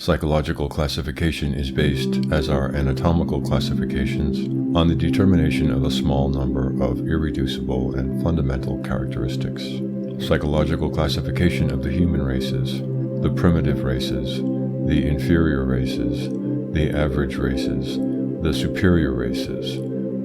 Psychological classification is based, as are anatomical classifications, on the determination of a small number of irreducible and fundamental characteristics. Psychological classification of the human races, the primitive races, the inferior races, the average races, the superior races,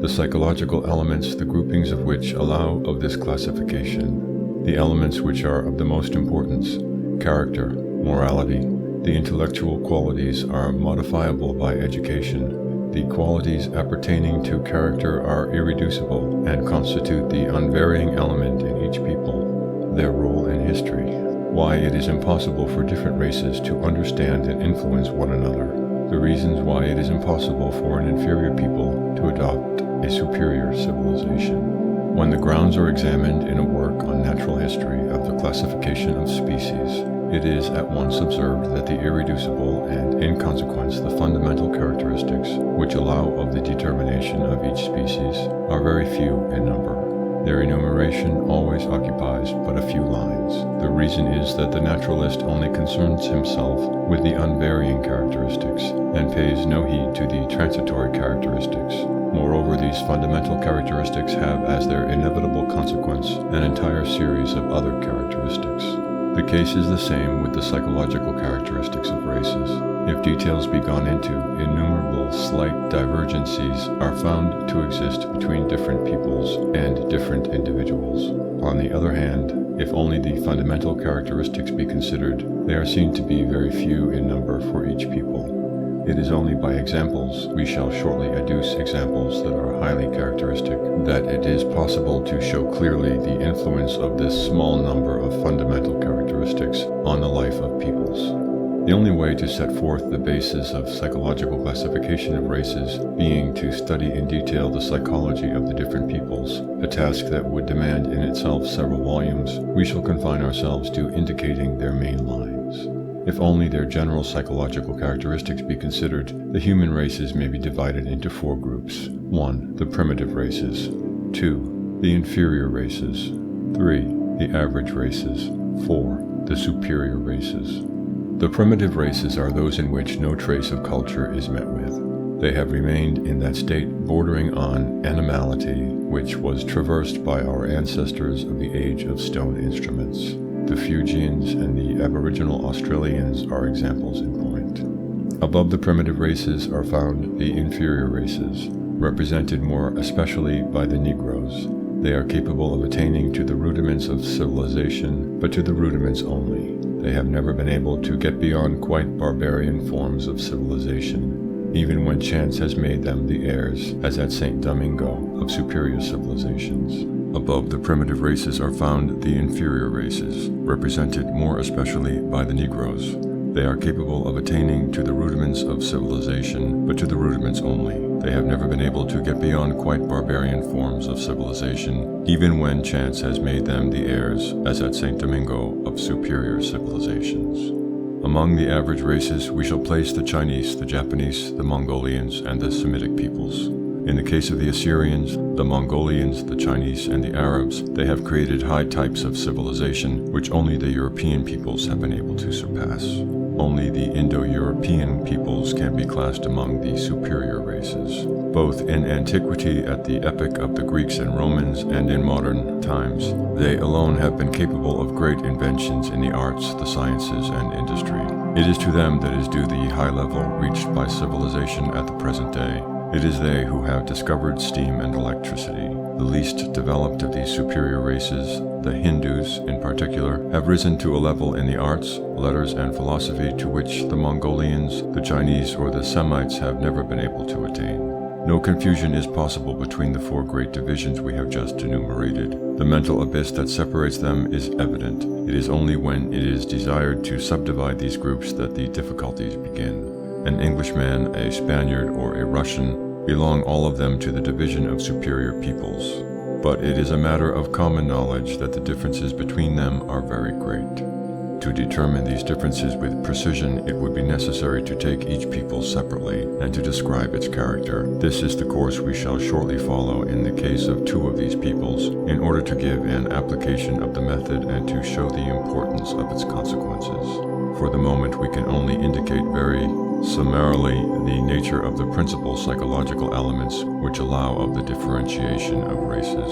the psychological elements, the groupings of which allow of this classification, the elements which are of the most importance, character, morality. The intellectual qualities are modifiable by education. The qualities appertaining to character are irreducible and constitute the unvarying element in each people. Their role in history. Why it is impossible for different races to understand and influence one another. The reasons why it is impossible for an inferior people to adopt a superior civilization. When the grounds are examined in a work on natural history of the classification of species, it is at once observed that the irreducible and, in consequence, the fundamental characteristics which allow of the determination of each species are very few in number. Their enumeration always occupies but a few lines. The reason is that the naturalist only concerns himself with the unvarying characteristics and pays no heed to the transitory characteristics. Moreover, these fundamental characteristics have as their inevitable consequence an entire series of other characteristics. The case is the same with the psychological characteristics of races. If details be gone into, innumerable slight divergencies are found to exist between different peoples and different individuals. On the other hand, if only the fundamental characteristics be considered, they are seen to be very few in number for each people. It is only by examples, we shall shortly adduce examples that are highly characteristic, that it is possible to show clearly the influence of this small number of fundamental characteristics on the life of peoples. The only way to set forth the basis of psychological classification of races being to study in detail the psychology of the different peoples, a task that would demand in itself several volumes, we shall confine ourselves to indicating their main lines. If only their general psychological characteristics be considered, the human races may be divided into four groups. 1. The primitive races. 2. The inferior races. 3. The average races. 4. The superior races. The primitive races are those in which no trace of culture is met with. They have remained in that state bordering on animality which was traversed by our ancestors of the age of stone instruments. The Fuegians and the Aboriginal Australians are examples in point. Above the primitive races are found the inferior races, represented more especially by the Negroes. They are capable of attaining to the rudiments of civilization, but to the rudiments only. They have never been able to get beyond quite barbarian forms of civilization, even when chance has made them the heirs, as at St. Domingo, of superior civilizations. Above the primitive races are found the inferior races, represented more especially by the Negroes. They are capable of attaining to the rudiments of civilization, but to the rudiments only. They have never been able to get beyond quite barbarian forms of civilization, even when chance has made them the heirs, as at St. Domingo, of superior civilizations. Among the average races, we shall place the Chinese, the Japanese, the Mongolians, and the Semitic peoples. In the case of the Assyrians, the Mongolians, the Chinese, and the Arabs, they have created high types of civilization which only the European peoples have been able to surpass. Only the Indo-European peoples can be classed among the superior races. Both in antiquity at the epoch of the Greeks and Romans and in modern times, they alone have been capable of great inventions in the arts, the sciences, and industry. It is to them that is due the high level reached by civilization at the present day. It is they who have discovered steam and electricity. The least developed of these superior races, the Hindus in particular, have risen to a level in the arts, letters, and philosophy to which the Mongolians, the Chinese, or the Semites have never been able to attain. No confusion is possible between the four great divisions we have just enumerated. The mental abyss that separates them is evident. It is only when it is desired to subdivide these groups that the difficulties begin. An Englishman, a Spaniard, or a Russian belong all of them to the division of superior peoples. But it is a matter of common knowledge that the differences between them are very great. To determine these differences with precision, it would be necessary to take each people separately and to describe its character. This is the course we shall shortly follow in the case of two of these peoples, in order to give an application of the method and to show the importance of its consequences. For the moment, we can only indicate very summarily the nature of the principal psychological elements which allow of the differentiation of races.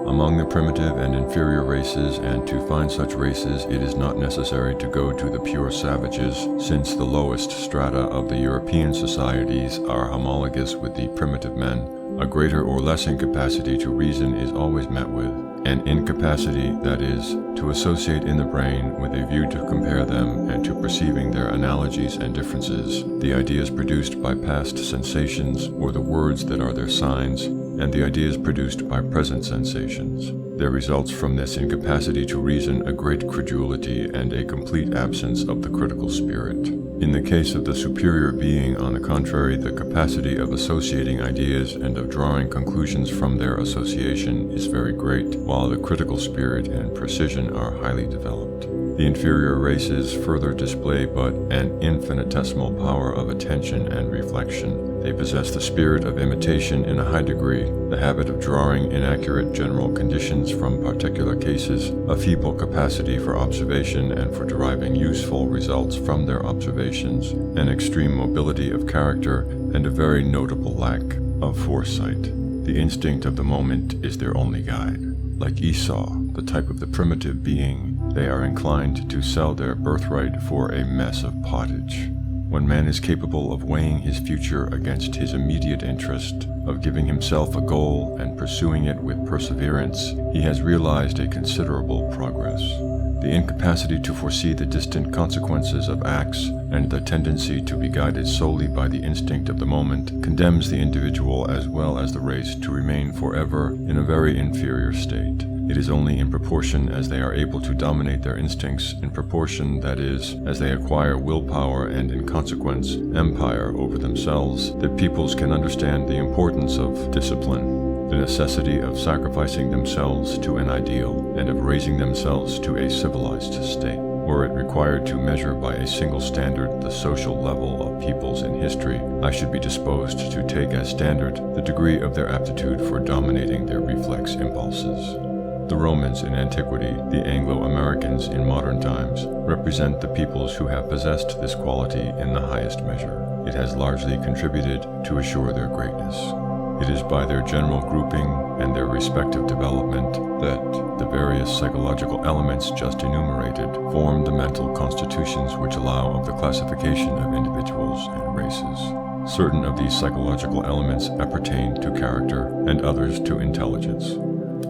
Among the primitive and inferior races, and to find such races, it is not necessary to go to the pure savages, since the lowest strata of the European societies are homologous with the primitive men. A greater or less incapacity to reason is always met with, an incapacity, that is, to associate in the brain with a view to compare them and to perceiving their analogies and differences, the ideas produced by past sensations or the words that are their signs, and the ideas produced by present sensations. There results from this incapacity to reason a great credulity and a complete absence of the critical spirit. In the case of the superior being, on the contrary, the capacity of associating ideas and of drawing conclusions from their association is very great, while the critical spirit and precision are highly developed. The inferior races further display but an infinitesimal power of attention and reflection. They possess the spirit of imitation in a high degree, the habit of drawing inaccurate general conditions from particular cases, a feeble capacity for observation and for deriving useful results from their observations, an extreme mobility of character, and a very notable lack of foresight. The instinct of the moment is their only guide. Like Esau, the type of the primitive being, they are inclined to sell their birthright for a mess of pottage. When man is capable of weighing his future against his immediate interest, of giving himself a goal and pursuing it with perseverance, he has realized a considerable progress. The incapacity to foresee the distant consequences of acts and the tendency to be guided solely by the instinct of the moment condemns the individual as well as the race to remain forever in a very inferior state. It is only in proportion as they are able to dominate their instincts, in proportion, that is, as they acquire willpower and in consequence empire over themselves, that peoples can understand the importance of discipline, the necessity of sacrificing themselves to an ideal, and of raising themselves to a civilized state. Were it required to measure by a single standard the social level of peoples in history, I should be disposed to take as standard the degree of their aptitude for dominating their reflex impulses. The Romans in antiquity, the Anglo-Americans in modern times, represent the peoples who have possessed this quality in the highest measure. It has largely contributed to assure their greatness. It is by their general grouping and their respective development that the various psychological elements just enumerated form the mental constitutions which allow of the classification of individuals and races. Certain of these psychological elements appertain to character and others to intelligence.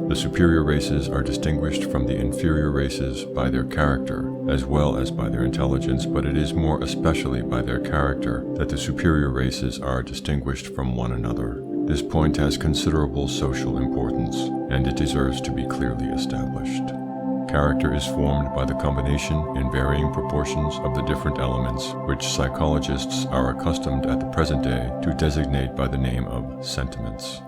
The superior races are distinguished from the inferior races by their character, as well as by their intelligence, but it is more especially by their character that the superior races are distinguished from one another. This point has considerable social importance, and it deserves to be clearly established. Character is formed by the combination in varying proportions of the different elements, which psychologists are accustomed at the present day to designate by the name of sentiments.